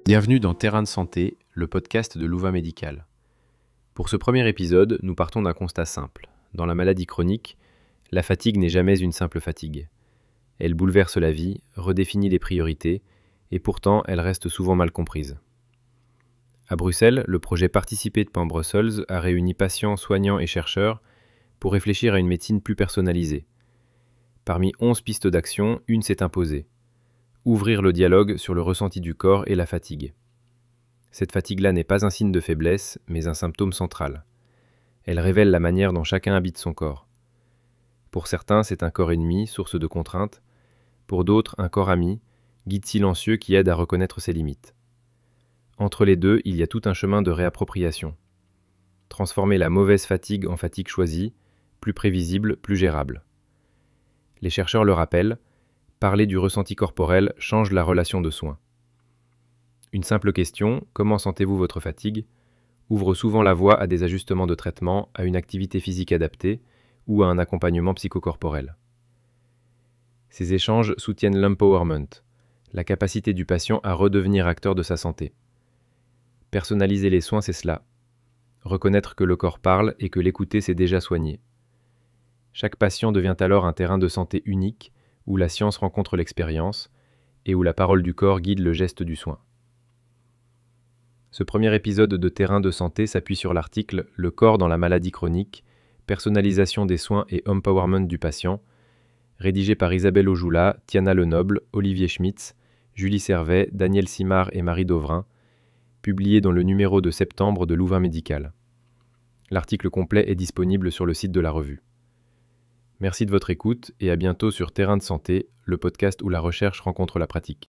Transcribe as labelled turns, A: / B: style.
A: Bienvenue dans Terrain de santé, le podcast de Louvain Médical. Pour ce premier épisode, nous partons d'un constat simple. Dans la maladie chronique, la fatigue n'est jamais une simple fatigue. Elle bouleverse la vie, redéfinit les priorités, et pourtant elle reste souvent mal comprise. À Bruxelles, le projet Participer de Pan Brussels a réuni patients, soignants et chercheurs pour réfléchir à une médecine plus personnalisée. Parmi 11 pistes d'action, une s'est imposée. Ouvrir le dialogue sur le ressenti du corps et la fatigue. Cette fatigue-là n'est pas un signe de faiblesse, mais un symptôme central. Elle révèle la manière dont chacun habite son corps. Pour certains, c'est un corps ennemi, source de contraintes. Pour d'autres, un corps ami, guide silencieux qui aide à reconnaître ses limites. Entre les deux, il y a tout un chemin de réappropriation. Transformer la mauvaise fatigue en fatigue choisie, plus prévisible, plus gérable. Les chercheurs le rappellent, parler du ressenti corporel change la relation de soins. Une simple question, comment sentez-vous votre fatigue, ouvre souvent la voie à des ajustements de traitement, à une activité physique adaptée ou à un accompagnement psychocorporel. Ces échanges soutiennent l'empowerment, la capacité du patient à redevenir acteur de sa santé. Personnaliser les soins, c'est cela. Reconnaître que le corps parle et que l'écouter, c'est déjà soigner. Chaque patient devient alors un terrain de santé unique où la science rencontre l'expérience et où la parole du corps guide le geste du soin. Ce premier épisode de Terrain de santé s'appuie sur l'article « Le corps dans la maladie chronique, personnalisation des soins et empowerment du patient », rédigé par Isabelle Aujoula, Tiana Lenoble, Olivier Schmitz, Julie Servet, Daniel Simard et Marie Dauvrin, publié dans le numéro de septembre de Louvain Médical. L'article complet est disponible sur le site de la revue. Merci de votre écoute et à bientôt sur Terrain de santé, le podcast où la recherche rencontre la pratique.